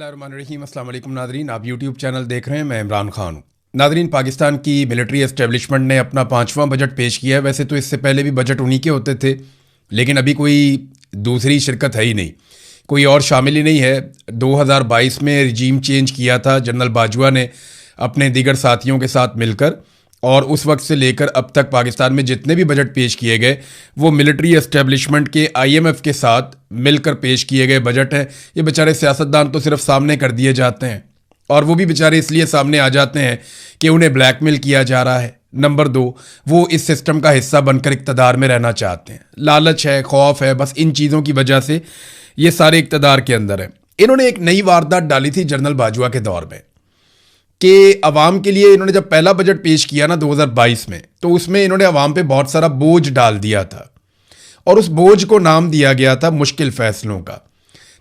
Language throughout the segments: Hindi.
बिस्मिल्लाहिर्रहमानिर्रहीम। अस्सलाम वालेकुम नादरीन, आप यूट्यूब चैनल देख रहे हैं। मैं इमरान खान हूँ। नादरीन, पाकिस्तान की मिलिट्री एस्टेब्लिशमेंट ने अपना 5वां बजट पेश किया है। वैसे तो इससे पहले भी बजट उन्हीं के होते थे, लेकिन अभी कोई दूसरी शिरकत है ही नहीं, कोई और शामिल ही नहीं है। 2022 में रिजीम चेंज किया था जनरल बाजवा ने अपने दीगर साथियों के साथ मिलकर, और उस वक्त से लेकर अब तक पाकिस्तान में जितने भी बजट पेश किए गए वो मिलिट्री एस्टेब्लिशमेंट के IMF के साथ मिलकर पेश किए गए बजट हैं। ये बेचारे सियासतदान तो सिर्फ सामने कर दिए जाते हैं, और वो भी बेचारे इसलिए सामने आ जाते हैं कि उन्हें ब्लैकमेल किया जा रहा है। नंबर 2, वो इस सिस्टम का हिस्सा बनकर इक़्तिदार में रहना चाहते हैं। लालच है, खौफ है, बस इन चीज़ों की वजह से ये सारे इक़्तिदार के अंदर हैं। इन्होंने एक नई वारदात डाली थी जनरल बाजवा के दौर में कि अवाम के लिए इन्होंने जब पहला बजट पेश किया ना 2022 में, तो उसमें इन्होंने अवाम पे बहुत सारा बोझ डाल दिया था, और उस बोझ को नाम दिया गया था मुश्किल फैसलों का।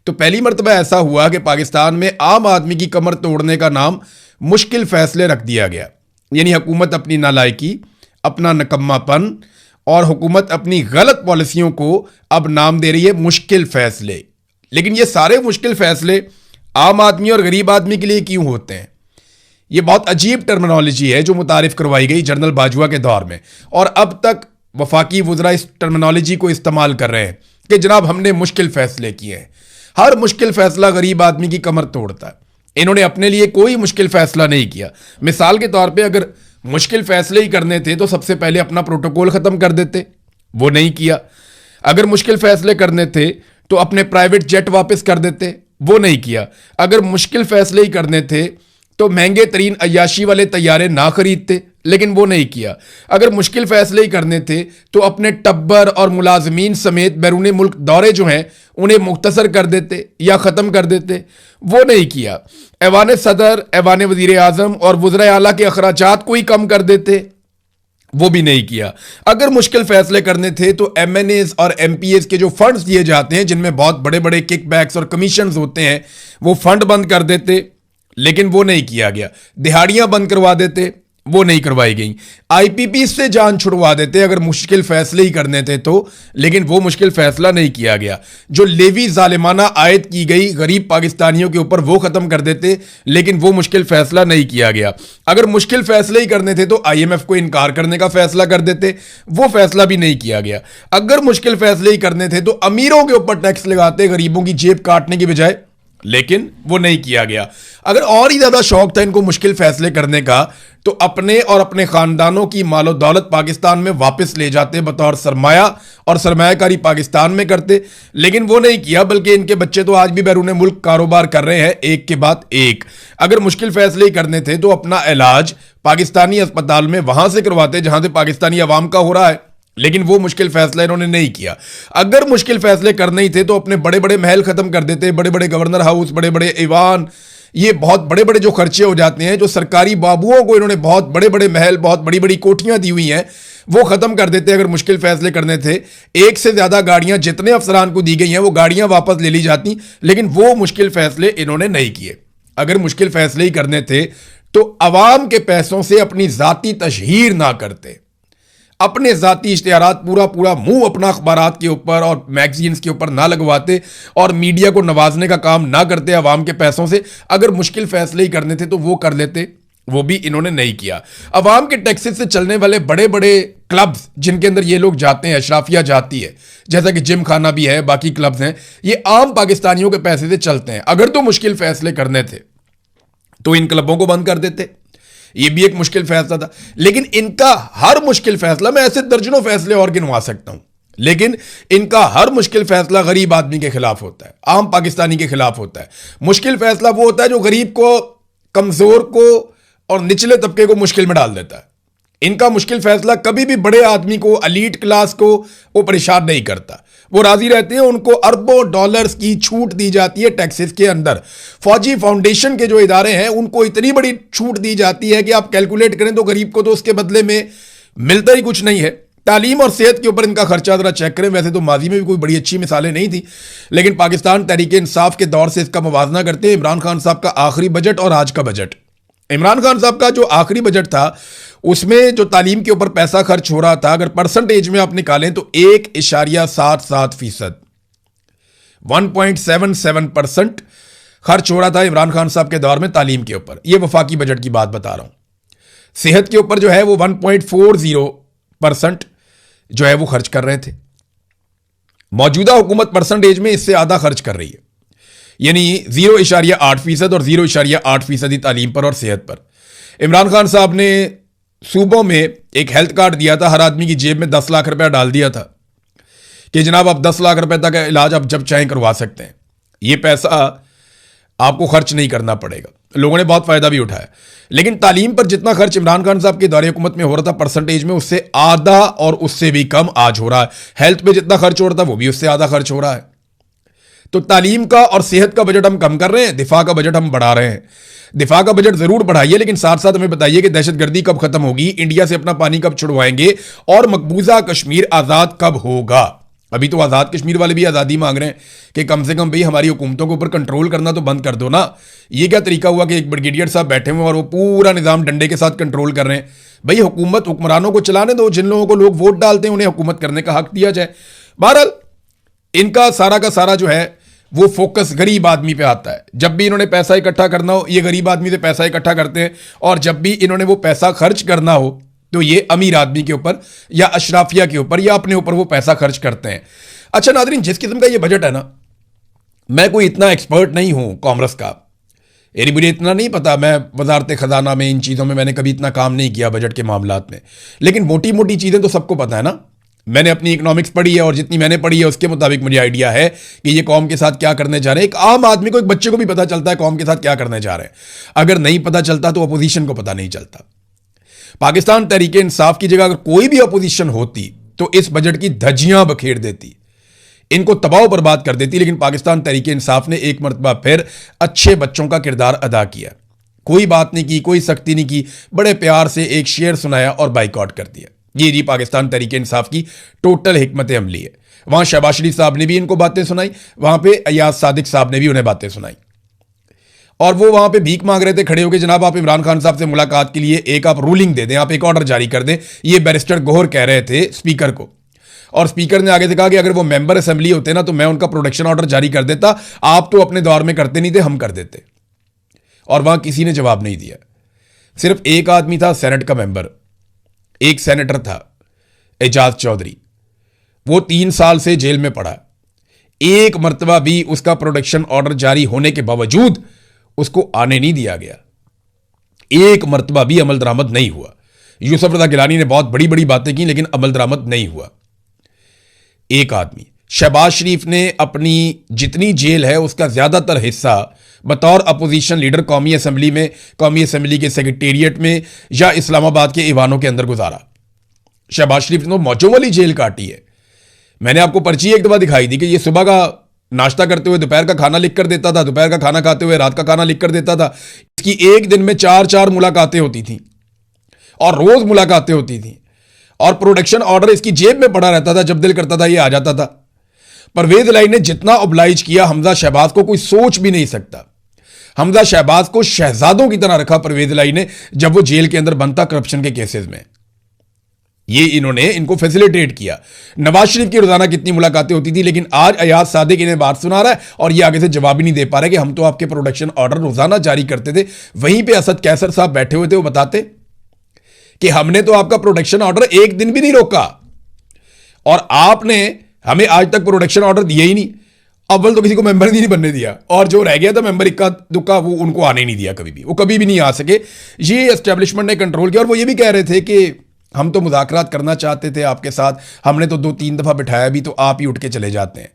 तो पहली मरतबा ऐसा हुआ कि पाकिस्तान में आम आदमी की कमर तोड़ने का नाम मुश्किल फैसले रख दिया गया। यानी हुकूमत अपनी नालायकी, अपना नकम्मापन और हुकूमत अपनी गलत पॉलिसियों को अब नाम दे रही है मुश्किल फैसले। लेकिन ये सारे मुश्किल फैसले आम आदमी और गरीब आदमी के लिए क्यों होते हैं? ये बहुत अजीब टर्मिनोलॉजी है जो मुतारिफ करवाई गई जनरल बाजवा के दौर में, और अब तक वफाकी वुज़रा इस टर्मिनोलॉजी को इस्तेमाल कर रहे हैं कि जनाब हमने मुश्किल फैसले किए हैं। हर मुश्किल फैसला गरीब आदमी की कमर तोड़ता है। इन्होंने अपने लिए कोई मुश्किल फैसला नहीं किया। मिसाल के तौर पे अगर मुश्किल फैसले ही करने थे तो सबसे पहले अपना प्रोटोकॉल ख़त्म कर देते, वो नहीं किया। अगर मुश्किल फैसले करने थे तो अपने प्राइवेट जेट वापस कर देते, वो नहीं किया। अगर मुश्किल फैसले ही करने थे तो महंगे तरीन अय्याशी वाले तैयारे ना खरीदते, लेकिन वो नहीं किया। अगर मुश्किल फैसले ही करने थे तो अपने टब्बर और मुलाजमीन समेत बैरून मुल्क दौरे जो हैं उन्हें मुख्तसर कर देते या ख़त्म कर देते, वो नहीं किया। ऐवान सदर, ऐवान वज़ीर आज़म और वज़राए आला के अखराजात को ही कम कर देते, वो भी नहीं किया। अगर मुश्किल फैसले करने थे तो MNAs और MPAs के जो फंड्स दिए जाते हैं जिनमें बहुत बड़े बड़े किकबैक्स और कमीशंस होते हैं, वो फंड बंद कर देते, लेकिन वो नहीं किया गया। दिहाड़ियां बंद करवा देते, वो नहीं करवाई गई। IPP से जान छुड़वा देते अगर मुश्किल फैसले ही करने थे तो, लेकिन वो मुश्किल फैसला नहीं किया गया। जो लेवी जालिमाना आयद की गई गरीब पाकिस्तानियों के ऊपर, वो खत्म कर देते, लेकिन वो मुश्किल फैसला नहीं किया गया। अगर मुश्किल फैसले ही करने थे तो IMF को इनकार करने का फैसला कर देते, वो फैसला भी नहीं किया गया। अगर मुश्किल फैसले ही करने थे तो अमीरों के ऊपर टैक्स लगाते गरीबों की जेब काटने की बजाय, लेकिन वो नहीं किया गया। अगर और ही ज्यादा शौक था इनको मुश्किल फैसले करने का तो अपने और अपने खानदानों की मालो दौलत पाकिस्तान में वापस ले जाते बतौर सरमाया, और सरमायाकारी पाकिस्तान में करते, लेकिन वो नहीं किया। बल्कि इनके बच्चे तो आज भी बैरून मुल्क कारोबार कर रहे हैं, एक के बाद एक। अगर मुश्किल फैसले ही करने थे तो अपना इलाज पाकिस्तानी अस्पताल में वहां से करवाते जहां से पाकिस्तानी अवाम का हो रहा है, लेकिन वो मुश्किल फैसला इन्होंने नहीं किया। अगर मुश्किल फैसले करने ही थे तो अपने बड़े बड़े महल खत्म कर देते, बड़े बड़े गवर्नर हाउस, बड़े बड़े ईवान, ये बहुत बड़े बड़े जो खर्चे हो जाते हैं, जो सरकारी बाबुओं को इन्होंने बहुत बड़े बड़े महल, बहुत बड़ी बड़ी कोठियां दी हुई हैं, वो खत्म कर देते अगर मुश्किल फैसले करने थे। एक से ज्यादा गाड़ियां जितने अफसरान को दी गई हैं वो गाड़ियां वापस ले ली जाती, लेकिन वो मुश्किल फैसले इन्होंने नहीं किए। अगर मुश्किल फैसले ही करने थे तो अवाम के पैसों से अपनी जाती तशहीर ना करते, अपने जाती इश्तिहारात पूरा पूरा मुंह अपना अखबारात के ऊपर और मैगजीन्स के ऊपर ना लगवाते, और मीडिया को नवाजने का काम ना करते अवाम के पैसों से। अगर मुश्किल फैसले ही करने थे तो वो कर लेते, वो भी इन्होंने नहीं किया। अवाम के टैक्सेस से चलने वाले बड़े बड़े क्लब्स जिनके अंदर ये लोग जाते हैं, अशराफिया जाती है, जैसा कि जिम खाना भी है, बाकी क्लब्स हैं, ये आम पाकिस्तानियों के पैसे से चलते हैं। अगर तो मुश्किल फैसले करने थे तो इन क्लबों को बंद कर देते, ये भी एक मुश्किल फैसला था। लेकिन इनका हर मुश्किल फैसला, मैं ऐसे दर्जनों फैसले और गिनवा सकता हूं, लेकिन इनका हर मुश्किल फैसला गरीब आदमी के खिलाफ होता है, आम पाकिस्तानी के खिलाफ होता है। मुश्किल फैसला वो होता है जो गरीब को, कमजोर को और निचले तबके को मुश्किल में डाल देता है। इनका मुश्किल फैसला कभी भी बड़े आदमी को, एलीट क्लास को वो परेशान नहीं करता, वो राजी रहते हैं। उनको अरबों डॉलर्स की छूट दी जाती है टैक्सेस के अंदर। फौजी फाउंडेशन के जो इदारे हैं उनको इतनी बड़ी छूट दी जाती है कि आप कैलकुलेट करें तो गरीब को तो उसके बदले में मिलता ही कुछ नहीं है। तालीम और सेहत के ऊपर इनका खर्चा जरा चेक करें। वैसे तो माजी में भी कोई बड़ी अच्छी मिसालें नहीं थी, लेकिन पाकिस्तान तहरीक इंसाफ के दौर से इसका मुवाजना करते हैं इमरान खान साहब का आखिरी बजट और आज का बजट। इमरान खान साहब का जो आखिरी बजट था उसमें जो तालीम के ऊपर पैसा खर्च हो रहा था, अगर परसेंटेज में आप निकालें तो 1.77%, 1.77% खर्च हो रहा था इमरान खान साहब के दौर में तालीम के ऊपर। ये वफाकी बजट की बात बता रहा हूं। सेहत के ऊपर जो है वो 1.40% जो है वो खर्च कर रहे थे। मौजूदा हुकूमत परसेंटेज में इससे आधा खर्च कर रही है, यानी 0.8% और 0.8% तालीम पर और सेहत पर। इमरान खान साहब ने सूबों में एक हेल्थ कार्ड दिया था, हर आदमी की जेब में 10 लाख रुपया डाल दिया था कि जनाब आप 10 लाख रुपए तक का इलाज आप जब चाहें करवा सकते हैं, ये पैसा आपको खर्च नहीं करना पड़ेगा। लोगों ने बहुत फायदा भी उठाया। लेकिन तालीम पर जितना खर्च इमरान खान साहब के दौरे हुकूमत में हो रहा था परसेंटेज में, उससे आधा और उससे भी कम आज हो रहा है। हेल्थ पे जितना खर्च हो रहा था वो भी उससे आधा खर्च हो रहा है। तो तालीम का और सेहत का बजट हम कम कर रहे हैं, दिफा का बजट हम बढ़ा रहे हैं। दिफा का बजट जरूर बढ़ाइए, लेकिन साथ साथ हमें बताइए कि दहशतगर्दी कब खत्म होगी, इंडिया से अपना पानी कब छुड़वाएंगे और मकबूजा कश्मीर आजाद कब होगा। अभी तो आजाद कश्मीर वाले भी आजादी मांग रहे हैं कि कम से कम भाई हमारी हुकूमतों के ऊपर कंट्रोल करना तो बंद कर दो ना। ये क्या तरीका हुआ कि एक ब्रिगेडियर साहब बैठे हुए और वो पूरा निजाम डंडे के साथ कंट्रोल कर रहे हैं। भाई हुकूमत हुक्मरानों को चलाने दो, जिन लोगों को लोग वोट डालते हैं उन्हें हुकूमत करने का हक दिया जाए। बहरहाल इनका सारा का सारा जो है वो फोकस गरीब आदमी पे आता है। जब भी इन्होंने पैसा इकट्ठा करना हो ये गरीब आदमी से पैसा इकट्ठा करते हैं, और जब भी इन्होंने वो पैसा खर्च करना हो तो ये अमीर आदमी के ऊपर या अशराफिया के ऊपर या अपने ऊपर वो पैसा खर्च करते हैं। अच्छा नादरीन, जिस किस्म का ये बजट है ना, मैं कोई इतना एक्सपर्ट नहीं हूं कॉमर्स का, यानी मुझे इतना नहीं पता, मैं वजारत खजाना में इन चीज़ों में मैंने कभी इतना काम नहीं किया बजट के मामलात में, लेकिन मोटी मोटी चीज़ें तो सबको पता है ना। मैंने अपनी इकोनॉमिक्स पढ़ी है और जितनी मैंने पढ़ी है उसके मुताबिक मुझे आइडिया है कि ये कौम के साथ क्या करने जा रहे हैं। एक आम आदमी को, एक बच्चे को भी पता चलता है कौम के साथ क्या करने जा रहे हैं। अगर नहीं पता चलता तो अपोजिशन को पता नहीं चलता। पाकिस्तान तहरीक इंसाफ की जगह अगर कोई भी अपोजिशन होती तो इस बजट की धज्जियां बखेर देती, इनको तबाह बर्बाद कर देती। लेकिन पाकिस्तान तहरीक इंसाफ ने एक मरतबा फिर अच्छे बच्चों का किरदार अदा किया, कोई बात नहीं की, कोई सख्ती नहीं की, बड़े प्यार से एक शेर सुनाया और बाइकआउट कर दिया। ये जी पाकिस्तान तहरीक इंसाफ की टोटल हिकमत अमली है। वहां शहबाज शरीफ साहब ने भी इनको बातें सुनाई, वहां पे अयाज सादिक साहब ने भी उन्हें बातें सुनाई, और वो वहां पे भीख मांग रहे थे खड़े होकर, जनाब आप इमरान खान साहब से मुलाकात के लिए एक आप रूलिंग दे दें, आप एक ऑर्डर जारी कर दें। ये बैरिस्टर गौहर कह रहे थे स्पीकर को, और स्पीकर ने आगे से कहा कि अगर वो मेंबर असेंबली होते ना तो मैं उनका प्रोटेक्शन ऑर्डर जारी कर देता, आप तो अपने दौर में करते नहीं थे, हम कर देते। और वहां किसी ने जवाब नहीं दिया। सिर्फ एक आदमी था सेनेट का मेंबर, एक सेनेटर था एजाज चौधरी, वो 3 साल से जेल में पड़ा। एक मर्तबा भी उसका प्रोटेक्शन ऑर्डर जारी होने के बावजूद उसको आने नहीं दिया गया, एक मर्तबा भी अमल दरामद नहीं हुआ। यूसुफ रजा गिलानी ने बहुत बड़ी बड़ी बातें की लेकिन अमल दरामद नहीं हुआ। एक आदमी शहबाज शरीफ ने अपनी जितनी जेल है उसका ज्यादातर हिस्सा बतौर अपोजिशन लीडर कौमी असेंबली में, कौमी असेंबली के सेक्रेटेरिएट में या इस्लामाबाद के ईवानों के अंदर गुजारा। शहबाज शरीफ ने मौजों वाली जेल काटी है। मैंने आपको पर्ची एक दफा दिखाई दी कि ये सुबह का नाश्ता करते हुए दोपहर का खाना लिख कर देता था, दोपहर का खाना खाते हुए रात का खाना लिख कर देता था। इसकी एक दिन में 4-4 मुलाकातें होती थी और रोज मुलाकातें होती थी, और प्रोटेक्शन ऑर्डर इसकी जेब में पड़ा रहता था, जब दिल करता था ये आ जाता था। परवेज इलाही ने जितना ऑब्लाइज किया हमजा शहबाज को कोई सोच भी नहीं सकता। हमजा शहबाज को शहजादों की तरह रखा परवेज इलाही ने जब वो जेल के अंदर बंद था करप्शन के केसेस में। ये इन्होंने इनको फैसिलिटेट किया। नवाज शरीफ की रोजाना कितनी मुलाकातें होती थी, लेकिन आज अयाज सादिक इन्हें बात सुना रहा है और ये आगे से जवाब ही नहीं दे पा रहे कि हम तो आपके प्रोटेक्शन ऑर्डर रोजाना जारी करते थे। वहीं पे असद कैसर साहब बैठे हुए थे, वो बताते कि हमने तो आपका प्रोटेक्शन ऑर्डर एक दिन भी नहीं रोका और आपने हमें आज तक प्रोटेक्शन ऑर्डर दिया ही नहीं। अव्वल तो किसी को मेंबर नहीं बनने दिया, और जो रह गया था मेंबर इक्का दुक्का वो उनको आने नहीं दिया, कभी भी वो कभी भी नहीं आ सके। ये एस्टेब्लिशमेंट ने कंट्रोल किया। और वो ये भी कह रहे थे कि हम तो मुज़ाकरात करना चाहते थे आपके साथ, हमने तो 2-3 दफा बिठाया भी तो आप ही उठ के चले जाते हैं।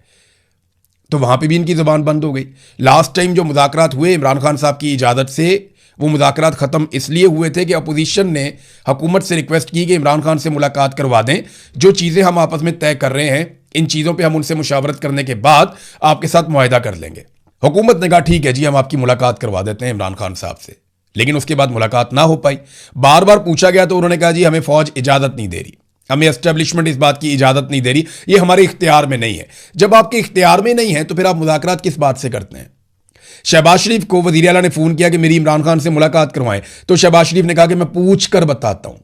तो वहां पे भी इनकी जुबान बंद हो गई। लास्ट टाइम जो मुज़ाकरात हुए इमरान खान साहब की इजाज़त से, वो मुज़ाकरात ख़त्म इसलिए हुए थे कि अपोजिशन ने हुकूमत से रिक्वेस्ट की कि इमरान खान से मुलाकात करवा दें, जो चीज़ें हम आपस में तय कर रहे हैं इन चीज़ों पे हम उनसे मुशावरत करने के बाद आपके साथ मुआहिदा कर लेंगे। हुकूमत ने कहा ठीक है जी, हम आपकी मुलाकात करवा देते हैं इमरान खान साहब से, लेकिन उसके बाद मुलाकात ना हो पाई। बार बार पूछा गया तो उन्होंने कहा जी हमें फौज इजाज़त नहीं दे रही, हमें एस्टेब्लिशमेंट इस बात की इजाज़त नहीं दे रही, ये हमारे इख्तियार में नहीं है। जब आपके इख्तियार में नहीं है तो फिर आप मुज़ाकरात किस बात से करते हैं? शहबाज शरीफ को वज़ीर आला ने फ़ोन किया कि मेरी इमरान खान से मुलाकात करवाएं, तो शहबाज शरीफ ने कहा कि मैं पूछ कर बताता हूं।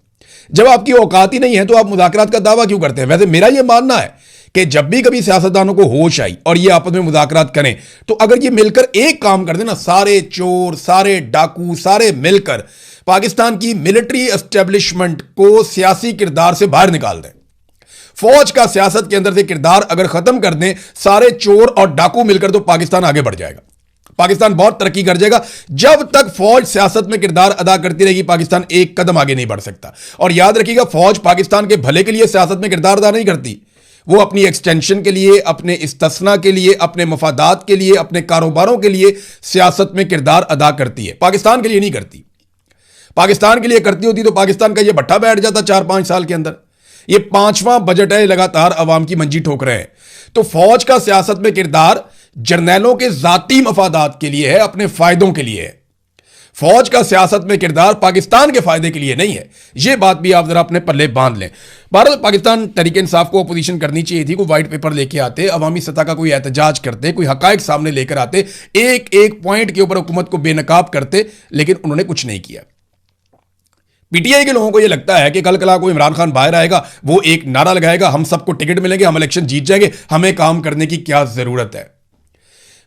जब आपकी औकात ही नहीं है तो आप मुज़ाकरात का दावा क्यों करते हैं? वैसे मेरा यह मानना है कि जब भी कभी सियासतदानों को होश आई और ये आपस में मुज़ाकरात करें, तो अगर ये मिलकर एक काम कर देना, सारे चोर, सारे डाकू, सारे मिलकर पाकिस्तान की मिलिट्री एस्टेब्लिशमेंट को सियासी किरदार से बाहर निकाल दें, फौज का सियासत के अंदर से किरदार अगर खत्म कर दें सारे चोर और डाकू मिलकर, तो पाकिस्तान आगे बढ़ जाएगा, पाकिस्तान बहुत तरक्की कर जाएगा। जब तक फौज सियासत में किरदार अदा करती रहेगी, पाकिस्तान एक कदम आगे नहीं बढ़ सकता। और याद रखिएगा, फौज पाकिस्तान के भले के लिए सियासत में किरदार अदा नहीं करती, वो अपनी एक्सटेंशन के लिए, अपने इस्तिस्ना के लिए, अपने मफादात के लिए, अपने कारोबारों के लिए सियासत में किरदार अदा करती है, पाकिस्तान के लिए नहीं करती। पाकिस्तान के लिए करती होती तो पाकिस्तान का ये भट्ठा बैठ जाता 4-5 साल के अंदर। ये 5वां बजट है, लगातार अवाम की मंजी ठोक रहे हैं। तो फौज का सियासत में किरदार जर्नैलों के जाती मफादात के लिए है, अपने फायदों के लिए है। फौज का सियासत में किरदार पाकिस्तान के फायदे के लिए नहीं है। यह बात भी आप जरा अपने पल्ले बांध लें। भारत पाकिस्तान तहरीक इंसाफ को अपोजिशन करनी चाहिए थी, कोई व्हाइट पेपर लेके आते, अवामी सतह का कोई एहतजाज करते, कोई हकायक सामने लेकर आते, एक एक पॉइंट के ऊपर हुकूमत को बेनकाब करते, लेकिन उन्होंने कुछ नहीं किया। पीटीआई के लोगों को यह लगता है कि कल कला को इमरान खान बाहर आएगा, वो एक नारा लगाएगा, हम सबको टिकट मिलेंगे, हम इलेक्शन जीत जाएंगे, हमें काम करने की क्या जरूरत है।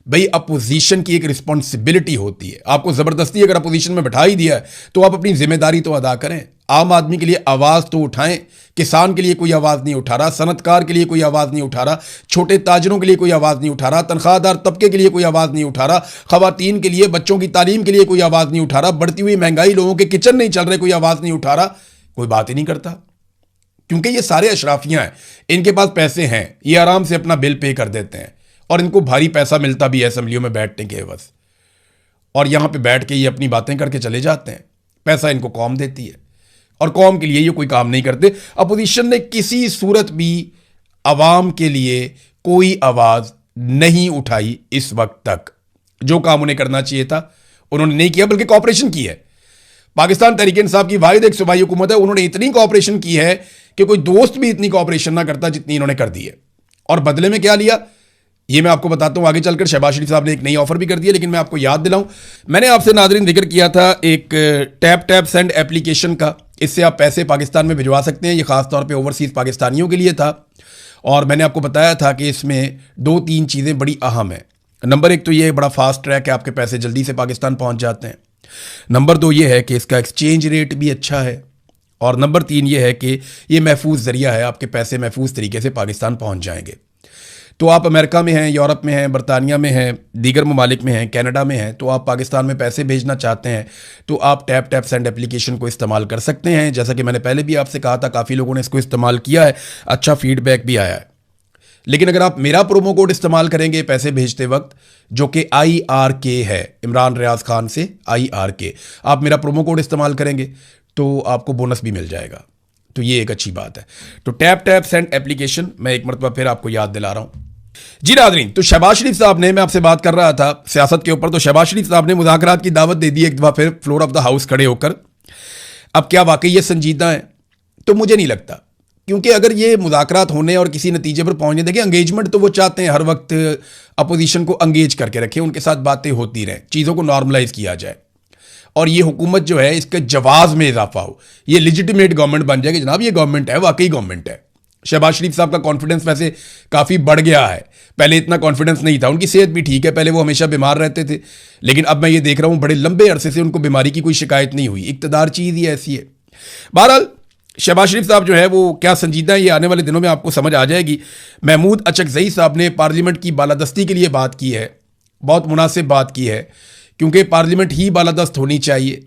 भाई, अपोजिशन की एक रिस्पॉन्सिबिलिटी होती है। आपको जबरदस्ती अगर अपोजिशन में बैठा ही दिया है तो आप अपनी जिम्मेदारी तो अदा करें। आम आदमी के लिए आवाज तो उठाएं। किसान के लिए कोई आवाज नहीं उठा रहा, सनतकार के लिए कोई आवाज नहीं उठा रहा, छोटे ताजरों के लिए कोई आवाज नहीं उठा रहा, तनख्वाहदार तबके के लिए कोई आवाज नहीं उठा रहा, खवातीन के लिए, बच्चों की तालीम के लिए कोई आवाज नहीं उठा रहा, बढ़ती हुई महंगाई, लोगों के किचन नहीं चल रहे, कोई आवाज नहीं उठा रहा, कोई बात ही नहीं करता। क्योंकि ये सारे अशराफियां हैं, इनके पास पैसे हैं, ये आराम से अपना बिल पे कर देते हैं और इनको भारी पैसा मिलता भी है असेंबलियों में बैठने के एवज, और यहां पे बैठ के ये अपनी बातें करके चले जाते हैं। पैसा इनको कौम देती है और कौम के लिए ये कोई काम नहीं करते। अपोजिशन ने किसी सूरत भी अवाम के लिए कोई आवाज नहीं उठाई इस वक्त तक। जो काम उन्हें करना चाहिए था उन्होंने नहीं किया, बल्कि कॉपरेशन की है। पाकिस्तान तहरीक इंसाफ की वाहिद एक सूबाई हुकूमत है, उन्होंने इतनी कॉपरेशन की है कि कोई दोस्त भी इतनी कॉपरेशन ना करता जितनी इन्होंने कर दी है। और बदले में क्या लिया, ये मैं आपको बताता हूं आगे चलकर। शहबाज शरीफ साहब ने एक नई ऑफर भी कर दी है, लेकिन मैं आपको याद दिलाऊं, मैंने आपसे नाज़रीन जिक्र किया था एक टैप सेंड एप्लीकेशन का। इससे आप पैसे पाकिस्तान में भिजवा सकते हैं। ये खास तौर पे ओवरसीज़ पाकिस्तानियों के लिए था और मैंने आपको बताया था कि इसमें 2-3 चीज़ें बड़ी अहम हैं। नंबर 1 तो ये बड़ा फास्ट ट्रैक है, आपके पैसे जल्दी से पाकिस्तान पहुंच जाते हैं। नंबर 2 ये है कि इसका एक्सचेंज रेट भी अच्छा है। और नंबर 3 ये है कि ये महफूज ज़रिया है, आपके पैसे महफूज तरीके से पाकिस्तान पहुंच जाएंगे। तो आप अमेरिका में हैं, यूरोप में हैं, बरतानिया में हैं, दीगर ममालिक में हैं, कनाडा में हैं, तो आप पाकिस्तान में पैसे भेजना चाहते हैं तो आप टैप सेंड एप्लीकेशन को इस्तेमाल कर सकते हैं। जैसा कि मैंने पहले भी आपसे कहा था, काफ़ी लोगों ने इसको इस्तेमाल किया है, अच्छा फीडबैक भी आया है। लेकिन अगर आप मेरा प्रोमो कोड इस्तेमाल करेंगे पैसे भेजते वक्त, जो कि IRK है, इमरान रियाज खान से IRK, आप मेरा प्रोमो कोड इस्तेमाल करेंगे तो आपको बोनस भी मिल जाएगा। तो ये एक अच्छी बात है। तो टैप सेंड एप्लीकेशन मैं एक मरतबा फिर आपको याद दिला रहा हूं। जी नाज़रीन, तो शहबाज शरीफ साहब ने, मैं आपसे बात कर रहा था सियासत के ऊपर, तो शहबाज शरीफ साहब ने मुज़ाकरात की दावत दे दी एक दफ़ा फिर फ्लोर ऑफ द हाउस खड़े होकर। अब क्या वाकई ये संजीदा है? तो मुझे नहीं लगता, क्योंकि अगर ये मुज़ाकरात होने और किसी नतीजे पर पहुंचने, देखिए एंगेजमेंट तो वो चाहते हैं हर वक्त अपोजिशन को एंगेज करके रखें, उनके साथ बातें होती रहें, चीज़ों को नॉर्मलाइज किया जाए और ये हुकूमत जो है इसके जवाब में इजाफा हो, ये लिजिटिमेट गवर्नमेंट बन जाए कि जनाब ये गवर्नमेंट है, वाकई गवर्नमेंट है। शहबाज शरीफ साहब का कॉन्फिडेंस वैसे काफ़ी बढ़ गया है, पहले इतना कॉन्फिडेंस नहीं था। उनकी सेहत भी ठीक है, पहले वो हमेशा बीमार रहते थे, लेकिन अब मैं ये देख रहा हूँ बड़े लंबे अरसे से उनको बीमारी की कोई शिकायत नहीं हुई। इक़्तिदार चीज़ ही ऐसी है। बहरहाल शहबाज शरीफ साहब जो है वो क्या संजीदा है, ये आने वाले दिनों में आपको समझ आ जाएगी। महमूद अचकज़ई साहब ने पार्लियामेंट की बालादस्ती के लिए बात की है, बहुत मुनासिब बात की है, क्योंकि पार्लियामेंट ही बालादस्त होनी चाहिए।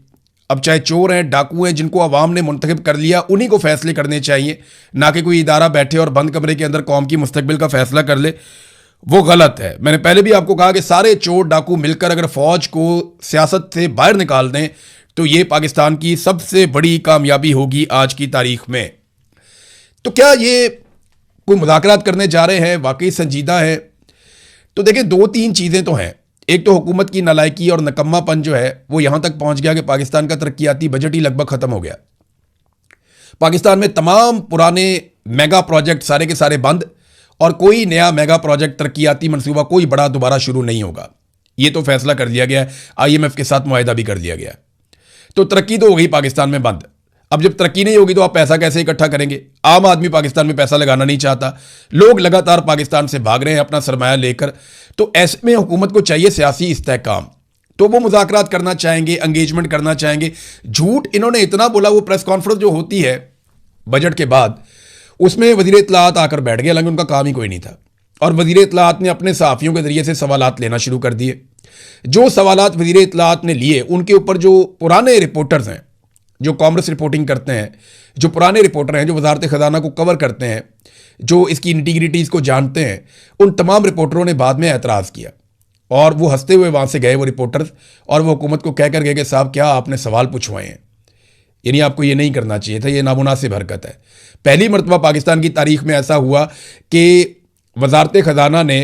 अब चाहे चोर हैं, डाकू हैं, जिनको अवाम ने मुंतखब कर लिया, उन्हीं को फैसले करने चाहिए, ना कि कोई इदारा बैठे और बंद कमरे के अंदर कौम की मुस्तकबिल का फैसला कर ले। वो गलत है। मैंने पहले भी आपको कहा कि सारे चोर डाकू मिलकर अगर फौज को सियासत से बाहर निकाल दें तो ये पाकिस्तान की सबसे बड़ी कामयाबी होगी आज की तारीख में। तो क्या ये कोई मुज़ाकरात करने जा रहे हैं, वाकई संजीदा है? तो देखिए 2-3 चीज़ें तो हैं। एक तो हुकूमत की नालायकी और नकम्मापन जो है वो यहां तक पहुंच गया कि पाकिस्तान का तरक्याती बजट ही लगभग खत्म हो गया। पाकिस्तान में तमाम पुराने मेगा प्रोजेक्ट सारे के सारे बंद और कोई नया मेगा प्रोजेक्ट, तरक्याती मंसूबा कोई बड़ा दोबारा शुरू नहीं होगा। ये तो फैसला कर लिया गया है, IMF के साथ मुआहिदा भी कर लिया गया। तो तरक्की तो हो गई पाकिस्तान में बंद। अब जब तरक्की नहीं होगी तो आप पैसा कैसे इकट्ठा करेंगे? आम आदमी पाकिस्तान में पैसा लगाना नहीं चाहता, लोग लगातार पाकिस्तान से भाग रहे हैं अपना सरमाया लेकर। तो ऐसे में हुकूमत को चाहिए सियासी इस्तेहकाम, तो वो मुज़ाकरात करना चाहेंगे, एंगेजमेंट करना चाहेंगे। झूठ इन्होंने इतना बोला, वो प्रेस कॉन्फ्रेंस जो होती है बजट के बाद, उसमें वज़ीर इत्तलाआत आकर बैठ गए, हालांकि उनका काम ही कोई नहीं था। और वज़ीर इत्तलाआत ने अपने सहाफ़ियों के ज़रिए से सवालात लेना शुरू कर दिए। जो सवालात वज़ीर इत्तलाआत ने लिए, उनके ऊपर जो पुराने रिपोर्टर्स हैं, जो कॉमर्स रिपोर्टिंग करते हैं, जो पुराने रिपोर्टर हैं, जो वजारत ख़जाना को कवर करते हैं, जो इसकी इंटीग्रिटीज़ को जानते हैं, उन तमाम रिपोर्टरों ने बाद में एतराज़ किया और वो हंसते हुए वहाँ से गए, वो रिपोर्टर्स, और वो हुकूमत को कह कर गए कि साहब क्या आपने सवाल पूछवाए हैं, यानी आपको ये नहीं करना चाहिए था, ये नामुनासिब हरकत है। पहली मरतबा पाकिस्तान की तारीख में ऐसा हुआ कि वजारत ख़जाना ने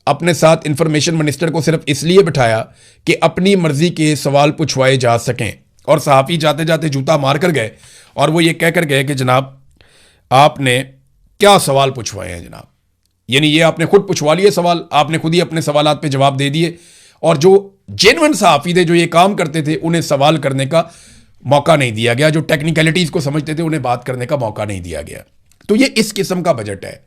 अपने साथ इंफॉर्मेशन मिनिस्टर को सिर्फ इसलिए बिठाया कि अपनी मर्जी के सवाल पूछवाए जा सकें, और सहाफ़ी जाते जाते जूता मार कर गए और वो ये कह कर गए कि जनाब आपने क्या सवाल पूछवाए हैं जनाब, यानी ये आपने खुद पूछवा लिए सवाल, आपने खुद ही अपने सवालात पे जवाब दे दिए, और जो जेन्युइन सहाफ़ी थे, जो ये काम करते थे, उन्हें सवाल करने का मौका नहीं दिया गया, जो टेक्निकलिटीज़ को समझते थे उन्हें बात करने का मौका नहीं दिया गया। तो ये इस किस्म का बजट है।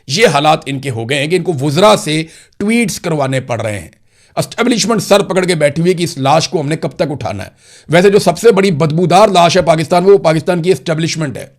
ये हालात इनके हो गए हैं कि इनको वुज़रा से ट्वीट्स करवाने पड़ रहे हैं। एस्टेब्लिशमेंट सर पकड़ के बैठी हुई है कि इस लाश को हमने कब तक उठाना है। वैसे जो सबसे बड़ी बदबूदार लाश है पाकिस्तान में, वो पाकिस्तान की एस्टेब्लिशमेंट है,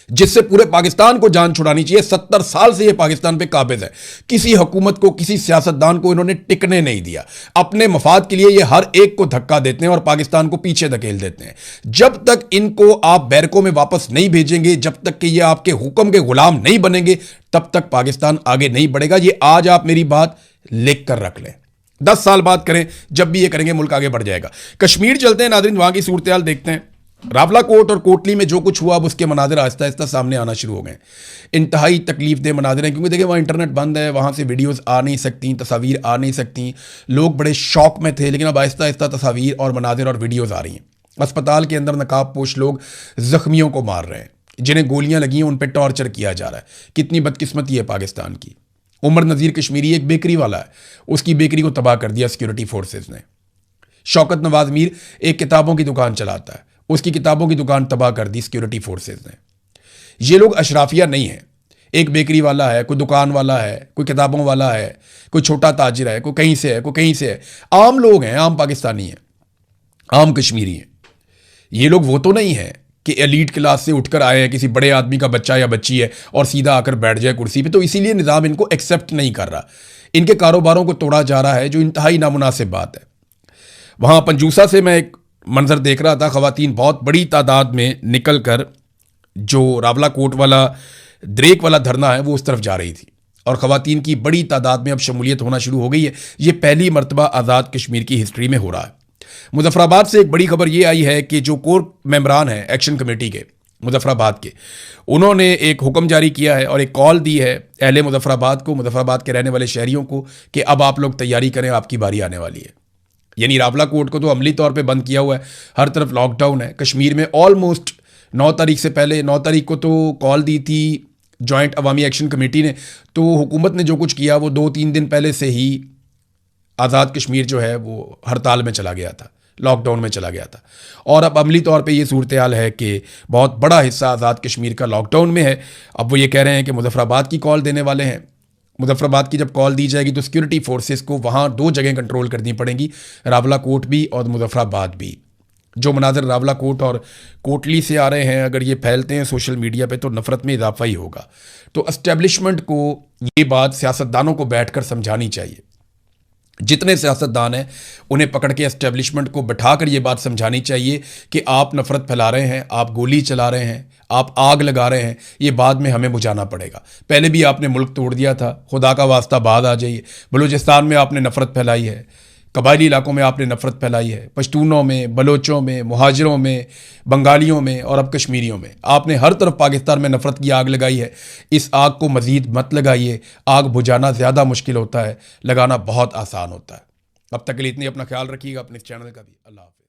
जिससे पूरे पाकिस्तान को जान छुड़ानी चाहिए। 70 साल से ये पाकिस्तान पे काबिज है। किसी हुकूमत को, किसी सियासतदान को इन्होंने टिकने नहीं दिया। अपने मफाद के लिए ये हर एक को धक्का देते हैं और पाकिस्तान को पीछे धकेल देते हैं। जब तक इनको आप बैरकों में वापस नहीं भेजेंगे, जब तक कि ये आपके हुक्म के गुलाम नहीं बनेंगे, तब तक पाकिस्तान आगे नहीं बढ़ेगा। ये आज आप मेरी बात लिख कर रख लें। 10 साल बाद करें, जब भी ये करेंगे मुल्क आगे बढ़ जाएगा। कश्मीर चलते हैं नाज़रीन, वहां की सूरत हाल देखते हैं। रावला कोट और कोटली में जो कुछ हुआ, अब उसके मनाजिर आहिस्ता आहिस्ता सामने आना शुरू हो गए। इंतहाई तकलीफ दे मनाजिर हैं, क्योंकि देखिए वहाँ इंटरनेट बंद है, वहाँ से वीडियोस आ नहीं सकती, तस्वीर आ नहीं सकती। लोग बड़े शौक में थे, लेकिन अब आहिस्ता आहिस्ता तस्वीर और मनाजिर और वीडियोज़ आ रही हैं। अस्पताल के अंदर नकाबपोश लोग ज़ख्मियों को मार रहे हैं, जिन्हें गोलियाँ लगी हैं उन पर टॉर्चर किया जा रहा है। कितनी बदकिस्मती है पाकिस्तान की। उमर नज़ीर कश्मीरी एक बेकरी वाला है, उसकी बेकरी को तबाह कर दिया सिक्योरिटी फोर्सेज ने। शौकत नवाज मीर एक किताबों की दुकान चलाता है, उसकी किताबों की दुकान तबाह कर दी सिक्योरिटी फोर्सेज ने। ये लोग अशराफिया नहीं है। एक बेकरी वाला है, कोई दुकान वाला है, कोई किताबों वाला है, कोई छोटा ताजिर है, कोई कहीं से है, कोई कहीं से है। आम लोग हैं, आम पाकिस्तानी हैं, आम कश्मीरी हैं। ये लोग वो तो नहीं है कि एलीट क्लास से उठकर आए हैं, किसी बड़े आदमी का बच्चा या बच्ची है और सीधा आकर बैठ जाए कुर्सी पे। तो इसीलिए निज़ाम इनको एक्सेप्ट नहीं कर रहा। इनके कारोबारों को तोड़ा जा रहा है, जो इंतहाई नामुनासिब बात है। वहाँ पंजूसा से मैं एक मंजर देख रहा था, ख़वातीन बहुत बड़ी तादाद में निकल कर जो रावला कोट वाला द्रेक वाला धरना है वो उस तरफ जा रही थी, और ख़वातीन की बड़ी तादाद में अब शमूलियत होना शुरू हो गई है। ये पहली मरतबा आज़ाद कश्मीर की हिस्ट्री में हो रहा है। मुजफ्फराबाद से एक बड़ी खबर ये आई है कि जो कोर मेंबरान हैं एक्शन कमेटी के मुजफ्फराबाद के, उन्होंने एक हुक्म जारी किया है और एक कॉल दी है अहले मुजफ्फराबाद को, मुजफ्फराबाद के रहने वाले शहरियों को, कि अब आप लोग तैयारी करें, आपकी बारी आने वाली है। यानी रावला कोर्ट को तो अमली तौर पे बंद किया हुआ है, हर तरफ लॉकडाउन है। कश्मीर में ऑलमोस्ट 9 तारीख से पहले, 9 तारीख को तो कॉल दी थी जॉइंट अवामी एक्शन कमेटी ने, तो हुकूमत ने जो कुछ किया वो 2-3 दिन पहले से ही आज़ाद कश्मीर जो है वो हड़ताल में चला गया था, लॉकडाउन में चला गया था। और अब अमली तौर पे ये सूरत हाल है कि बहुत बड़ा हिस्सा आज़ाद कश्मीर का लॉकडाउन में है। अब वो ये कह रहे हैं कि मुजफ्फराबाद की कॉल देने वाले हैं। मुजफ्फराबाद की जब कॉल दी जाएगी तो सिक्योरिटी फोर्सेस को वहाँ 2 जगह कंट्रोल करनी पड़ेंगी, रावला कोट भी और मुजफ्फराबाद भी। जो मनाजर रावला कोट और कोटली से आ रहे हैं, अगर ये फैलते हैं सोशल मीडिया पे तो नफ़रत में इजाफा ही होगा। तो एस्टेब्लिशमेंट को ये बात सियासतदानों को बैठकर समझानी चाहिए। जितने सियासतदान हैं उन्हें पकड़ के एस्टेब्लिशमेंट को बिठाकर ये बात समझानी चाहिए कि आप नफ़रत फैला रहे हैं, आप गोली चला रहे हैं, आप आग लगा रहे हैं, ये बाद में हमें बुझाना पड़ेगा। पहले भी आपने मुल्क तोड़ दिया था, खुदा का वास्ता बाद आ जाइए। बलूचिस्तान में आपने नफ़रत फैलाई है, कबायली इलाकों में आपने नफ़रत फैलाई है, पश्तूनों में, बलोचों में, मुहाजिरों में, बंगालियों में और अब कश्मीरियों में। आपने हर तरफ पाकिस्तान में नफ़रत की आग लगाई है। इस आग को मज़ीद मत लगाइए। आग बुझाना ज़्यादा मुश्किल होता है, लगाना बहुत आसान होता है। अब तक के लिए इतनी, अपना ख्याल रखिएगा, अपने इस चैनल का भी। अल्लाह हाफ़िज़।